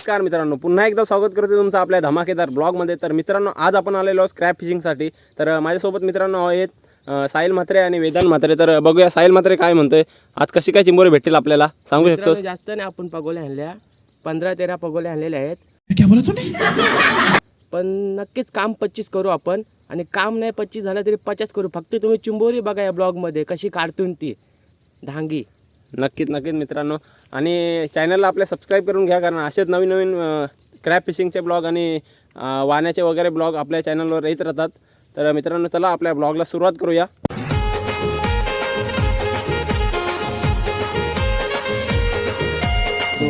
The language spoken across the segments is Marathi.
नमस्कार मित्रांनो, पुन्हा एकदा स्वागत करतो तुमचं आपल्या धमाकेदार ब्लॉगमध्ये. तर मित्रांनो, आज आपण आलेलो आहोत क्रॅप फिशिंगसाठी. तर माझ्यासोबत मित्रांनो आहेत साहिल म्हात्रे आणि वेदांत म्हात्रे. तर बघूया साहिल म्हात्रे काय म्हणतोय, आज कशी काय चिंबोरी भेटतील आपल्याला सांगू शकतोस? जास्त नाही, आपण पगोल्या आणल्या 15-13 पगोल्या आणलेल्या आहेत. क्या बोला तूने? पण नक्कीच काम 25 करू आपण, आणि काम नाही 25 झालं तरी 50 करू. फक्त तुम्ही चिंबोरी बघा या ब्लॉगमध्ये कशी काढतून ती धांगी. नक्कीच मित्रांनो, आणि चॅनलला आपल्या सबस्क्राईब करून घ्या, कारण असेच नवीन नवीन क्रॅप फिशिंगचे ब्लॉग आणि वाण्याचे वगैरे ब्लॉग आपल्या चॅनलवर येत राहतात. तर मित्रांनो, चला आपल्या ब्लॉगला सुरुवात करूया.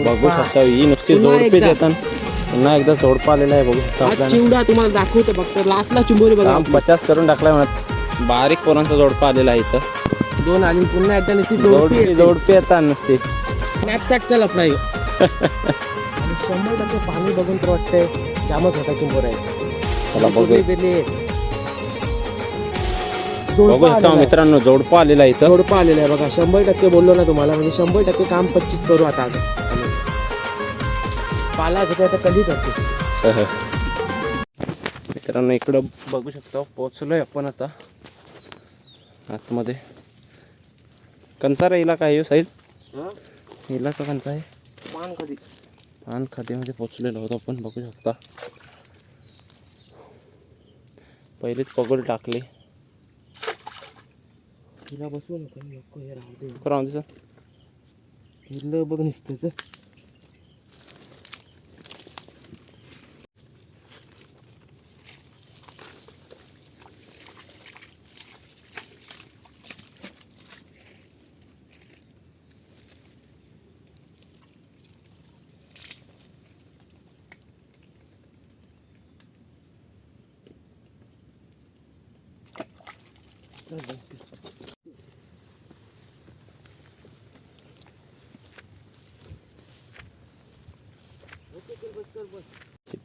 बघू शकता ही नुसती जोडपीच येतात. पुन्हा एकदा जोडपा आलेला आहे, बघू शकता हा आपल्याला. चिवडा तुम्हाला दाखवतो, फक्त लास्टला चिंबोरी बघा. काम 50 करून टाकलाय म्हणत. बारीक पोरांचा जोडपा आलेला आहे इथं. दोन आणि पुन्हा एकदा नुसती जोडपी येतात नसते. स्नॅपचॅट चला फ्राय. 100% पाणी बघून तर वाटतंय जामच होता चिंबोरा आहे. चला बघूया. बघू शकता जोडपा मित्रांनो, जोडपा आलेला आहे इथं. आलेला आहे बघा. 100% बोललो ना तुम्हाला, म्हणजे 100% काम 25 करू आता. आम्ही पाला घेते आता कधी करते. मित्रांनो, इकडं बघू शकता पोहोचलोय आपण आता आतमध्ये. कंचारा इलाका आहे साहिल, इलाका कंचा आहे. पान खाद्यामध्ये पोहोचलेलो होतो आपण, बघू शकता. पहिलीच पगोल टाकली. तिला बसवू नका, नको हे राहू दे. राहू दे सर. हिरलं बघ नुसतं.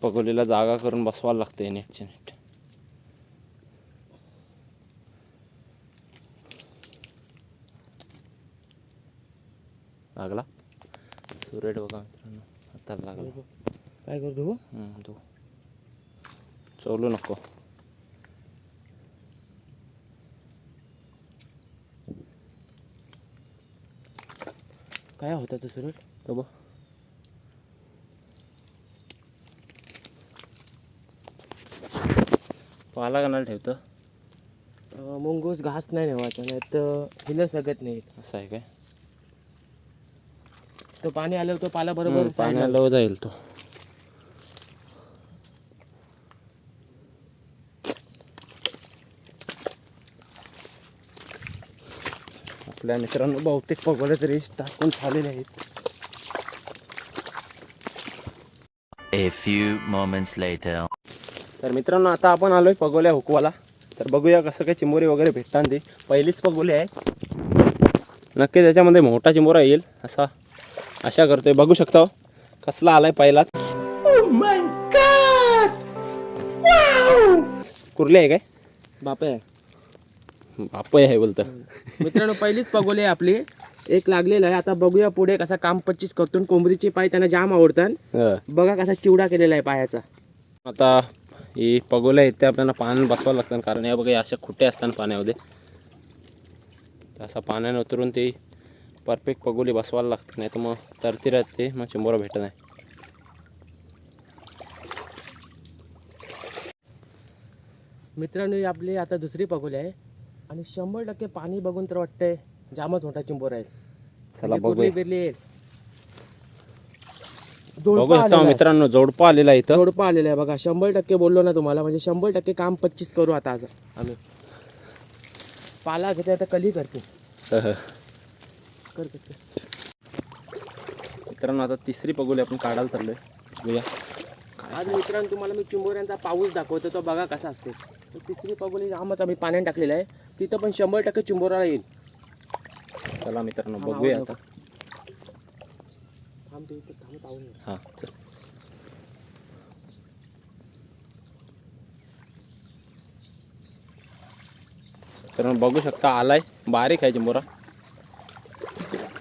पगोलीला जागा करून बसवायला लागते नेटचे नेट. लागला सुरेट बघा मित्रांनो, आता लागला. काय करतो तू चोलू नको. काय होता तो सुरेश? तो बघ. पाला कणाला ठेवतं. मुंगूस घास नाही नेवायचा, नाही तर हिलं सगत नाही. असं आहे काय? तो पाणी आलं तो पाला बरोबर पाण्याला जाईल तो. आपल्या मित्रांनो बहुतेक पगोले तरी टाकून झालेले आहेत. A few moments later. तर मित्रांनो, आता आपण आलोय पगोल्या हुकवाला. तर बघूया कसं काय चिंबोरी वगैरे भेटतात. ते पहिलीच पगोली आहे, नक्की त्याच्यामध्ये मोठा चिंबोरा येईल असा आशा करतोय. बघू शकता कसला आलाय पहिलाच. कुर्ली आहे काय? बापे बापय आहे बोलतं. मित्रांनो, पहिलीच पगोली आहे आपली, एक लागलेला आहे. आता बघूया पुढे कसा काम 25 करतो. कोंबडीचे पाय त्यांना जाम आवडतात. बघा कसा चिवडा केलेला आहे पायाचा. आता ही पगोल्या आहेत ते आपल्याला पाण्यात बसवावं लागतं, कारण या बघा अशा खुटे असतात पाण्यामध्ये. असं पाण्याने उतरून ते परफेक्ट पगोली बसवायला लागते, नाही तर मग तरती राहते, मग चिंबोरा भेटत नाही. मित्रांनो, ही आपली आता दुसरी पगोली आहे, आणि 100% पाणी बघून तर वाटतंय जामच मोठा चिंबोरा आहे. चला बघूया. बघू जोडपा शकता मित्रांनो, जोडपा आलेला आहे इथं. आलेला आहे बघा. 100% बोललो ना तुम्हाला, म्हणजे 100% काम 25 करू आता. आज आम्ही पाला घेते आता कली करते. कर मित्रांनो, आता तिसरी पगोली आपण काढायला चाललोय. बघूया. आज मित्रांनो, तुम्हाला मी चिंबोऱ्यांचा पाऊस दाखवतो, तो बघा कसा असते. तर तिसरी पगोली आमच आम्ही पाण्यात टाकलेला आहे, तिथं पण 100% चिंबोरा येईल. चला मित्रांनो, बघूया आता. हां चल. तर बघू शकता आलाय, बारीक आहे चिंबोरा.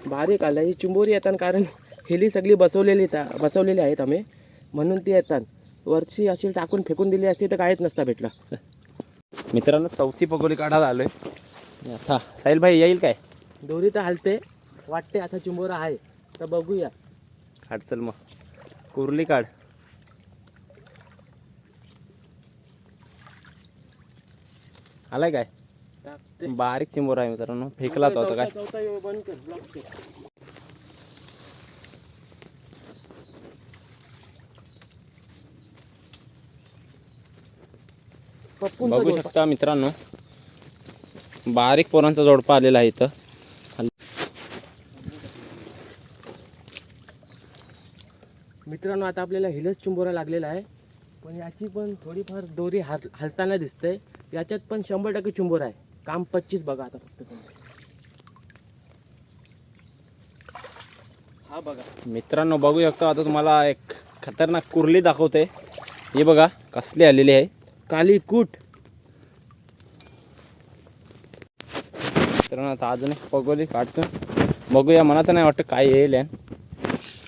बारीक आला ही चिंबोरी येतात, कारण हेली सगळी बसवलेली आहेत आम्ही. म्हणून ती येतात. वरची अशी टाकून फेकून दिली असती तर काहीच नसता भेटला. मित्रांनो चौथी पगोली काढायला आलोय. आणि आता साहिल भाई येईल काय? दोरी तर हलते, वाटते आता चिंबोरा आहे तर बघूया. काढ चल मग, कुर्ली काढ. आलाय काय? टाकते. बारीक चिंबोरा आहे मित्रांनो, फेकलाच होता काय? चौथा बंद कर, ब्लॉक कर. पप्पूंचा बघू जोड. शकता मित्रांनो, बारीक पोरांचा जोडपा आलेला आहे इथं. मित्रांनो आता आपल्याला हिलच चिंबोरा लागलेला आहे, पण याची पण थोडीफार दोरी हलताना दिसते. याच्यात पण 100% चिंबोरा आहे. काम 25 बघा आता फक्त तुम्ही. हा बघा मित्रांनो बघू शकता, आता तुम्हाला एक खतरनाक कुर्ली दाखवते. हे बघा कसली आलेली आहे, काली कूट. मित्रांनो आता अजून एक पगोली काढतो, बघूया. मनात नाही वाटतं काय येईल यान.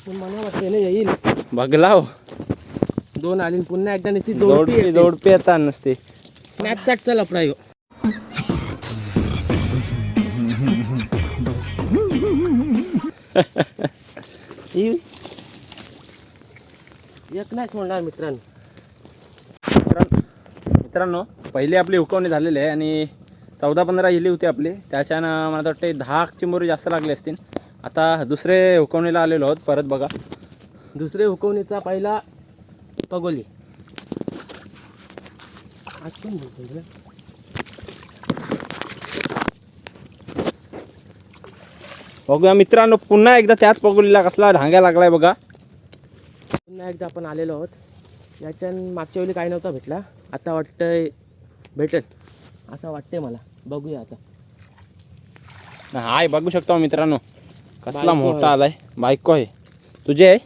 पण मला वाटते ना येईल. बघलाव 2 आली आणि पुन्हा एकदा ती जोडपी जोडपी येतात नसते. स्नॅपचॅटचा लफडा यो. एक नाहीच म्हणणार मित्रांनो. मित्रांनो पहिली आपली हुकवणी झालेली आहे आणि 14-15 हिली होती आपली. त्याच्यानं मला वाटते 10 चिंबोरी जास्त लागले असतील. आता दुसरे हुकवणीला आलेलो आहोत परत. बघा दुसरे हुकवणीचा पहिला पगोली. आज पण बोलतोय रे. बघूया मित्रांनो, पुन्हा एकदा त्याच पगोलीला कसला ढांग्या लागलाय बघा. पुन्हा एकदा आपण आलेलो आहोत. याच्यान मागच्या वेळी काही नव्हता भेटला, आता वाटतंय भेटेल असं वाटतंय मला. बघूया आता. हाय बघू शकता मित्रांनो, कसला बायको मोठा आहे. आलाय. बायको आहे तुझी? आहे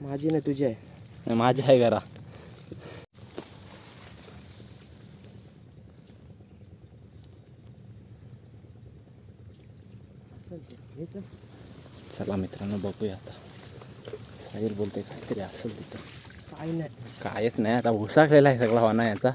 माझी नाही तुझी आहे. माझी आहे घरा. चला मित्रांनो बघूया आता. साहिल बोलते काहीतरी असेल तिथं. काही नाही. कायच नाही, आता उसाकलेला आहे सगळा वाना याचा.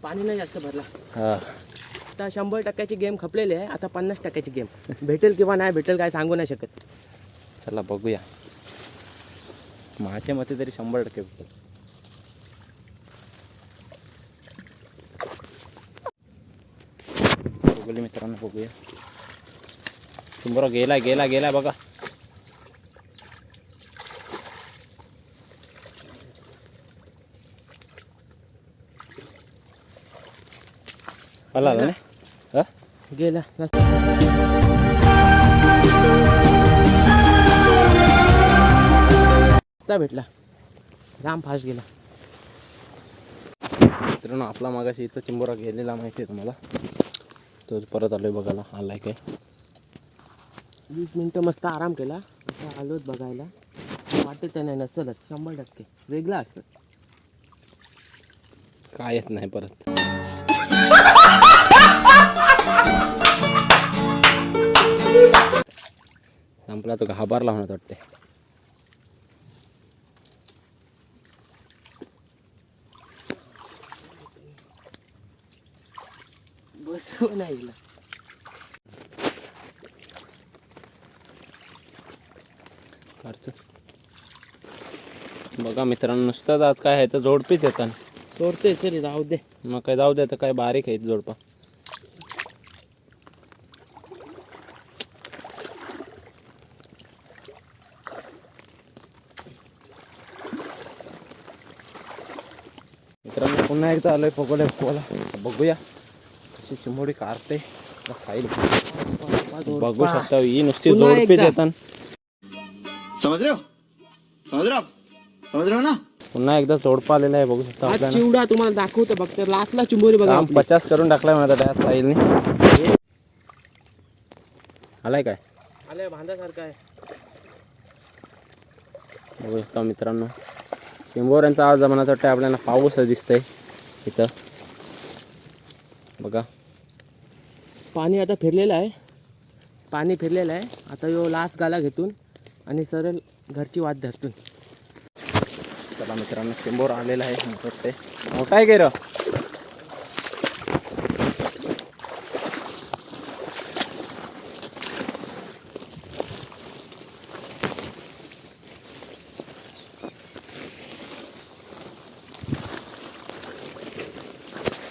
पाणी नाही जास्त भरला. हा आता 100% गेम खपलेली आहे. आता 50% गेम भेटेल किंवा नाही भेटेल काय सांगू नाही शकत. चला बघूया. माझ्या मते तरी 100% भेटेल. बघूया मित्रांनो, बघूया. चिंबोरा गेला गेला गेला बघा. आला ना? हा गेला. आता भेटला. राम फास्ट गेला. मित्रांनो आपला मागाशी इथं चिंबोरा गेलेला माहिती आहे तुम्हाला. तोच परत आलोय बघायला. आलाय काय? 20 मिनिटं मस्त आराम केला. आता आलोच बघायला. वाटते त्याने नसलच 100% वेगळा असत. काय येत नाही परत. संपला तो, घाबरला होणार वाटते. बस नाही गेला. बघा मित्रांनो, नुसतं आज काय आहे तर जोडपीच येतात. सोडते तरी जाऊ दे. मग काय जाऊ दे, तर काय बारीक आहे जोडपा. मित्रांनो पुन्हा एकदा आलोय पकोड्या हुकवाला. बघूया कशी चिंबोडी काढते. साईल बघू शकता, ही नुसती पुन्हा जोडपीच एकदा. येतात. समझ रहे हो? समझ रहे हो आप? समझ रहे हो ना? पुन्हा एकदा जोडपा आलेला आहे बघू शकता आज आपल्याला. चिवडा तुम्हाला दाखवतो बघ. तर लास्टला चिंबोरी बघा काम आपली. 50 करून टाकलाय म्हणत त्यात साहिलने. आलाय काय? आले बांधासारखं आहे. बघू शकता मित्रांनो, चिंबोऱ्यांचा आज जमान्यात वाटतं आपल्याला पाऊस दिसतंय इथं. बघा पाणी आता फिरलेलं आहे. पाणी फिरलेलं आहे. आता यो लास्ट गाला घेतून आणि सरळ घरची वाट धरतून. चला मित्रांनो, चिंबोरा आलेला आहे. मोठा आहे काय र?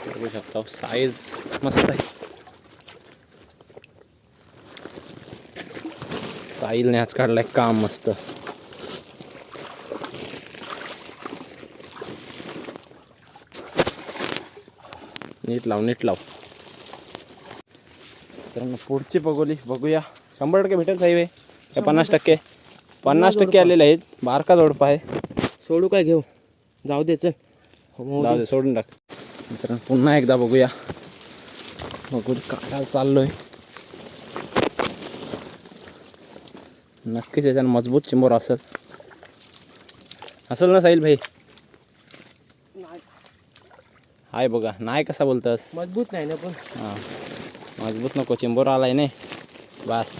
बघू शकता साईज मस्त आहे. साहिलने आज काढलाय काम मस्त. नीट लाव नीट लाव. तर मग पुढची पगोली बघूया. 100% भेटेल साहेब हे? का 50%? 50% आलेले आहेत. बारका जोडपा आहे. सोडू काय घेऊ? जाऊ दे चल. जाऊ दे, सोडून टाक. मित्रांनो पुन्हा एकदा बघूया. बघू काढायला चाललोय. नक्कीच याच्यानं मजबूत चिंबोर असेल ना साहिल भाई? हाय बघा. नाही कसा बोलतस? मजबूत नाही ना पण. हां मजबूत नको, चिंबोर आलाय नाही बस.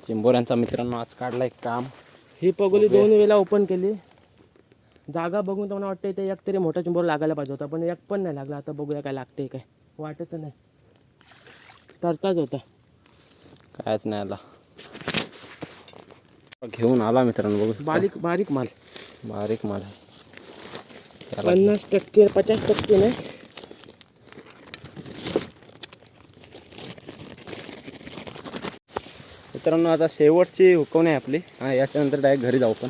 चिंबोऱ्यांचा मित्रांनो आज काढलाय काम. ही पगोली 2 वेळा ओपन केली. जागा बघून तर मला वाटतं ते एक तरी मोठा चिंबोर लागायला पाहिजे होता, पण एक पण नाही लागला. आता बघूया काय लागते काय. वाटत नाही, तरताच होता. कायच नाही आला. घेऊन आला मित्रांनो. बघू बारीक बारीक माल. बारीक माल आहे. 50% 50% नाही. मित्रांनो आता शेवटची हुकवणी आहे आपली. हां याच्यानंतर डायरेक्ट घरी जाऊ. पण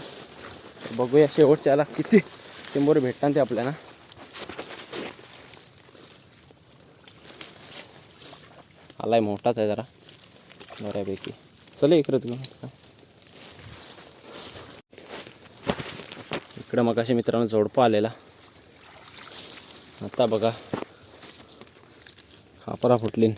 बघूया शेवटच्या याला किती चिंबोरे भेटतात ते आपल्याला. आलाय मोठाच आहे जरा बऱ्यापैकी. चल इकडे तुम्ही. इकडं मग अशी मित्रांनो जोडपा आलेला. आता बघा हापरा फुटली.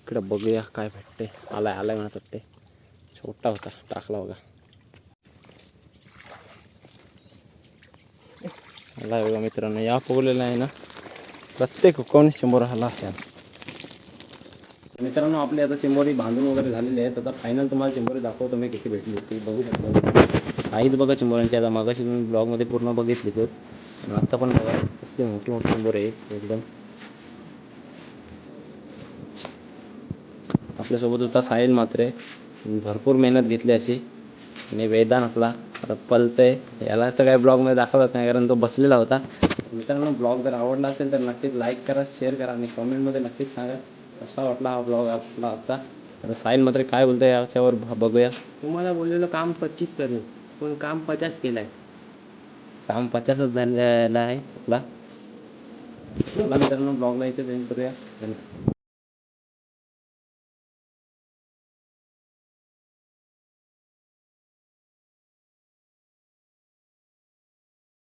इकडं बघूया काय भेटते. आलाय म्हणत वाटते. छोटा होता टाकला बघा. आलाय बघा मित्रांनो. या पोगलेला आहे ना प्रत्येक हुकवणी चिंबोरा आला आहे. मित्रांनो आपली आता चिंबोरी बांधून वगैरे झालेली आहे. आता फायनल तुम्हाला चिंबोरी दाखवतो मी किती भेटली होती. बघू शकता साईज बघा चिंबोऱ्यांची. आता मागाशी तुम्ही ब्लॉगमध्ये पूर्ण बघितली तर आता पण बघा कसली मोठी मोठी चिंबोरे आहे एकदम. आपल्यासोबत होता साहिल मात्रे. भरपूर मेहनत घेतली अशी. आणि वेदांत आपला पलतय. याला तर काही ब्लॉगमध्ये दाखवत नाही कारण तो बसलेला होता. मित्रांनो ब्लॉग जर आवडला असेल तर नक्कीच लाईक करा, शेअर करा आणि कमेंटमध्ये नक्कीच सांगा कसा वाटला हा ब्लॉग आपला आजचा. तर साहिल मात्रे काय बोलतो याच्यावर बघूया. तुम्हाला बोललेलं काम 25 करेल, पण काम 50 केलं आहे. काम 50च झालेलं आहे आपला. मित्रांनो ब्लॉगला इथे एंड करूया. धन्यवाद.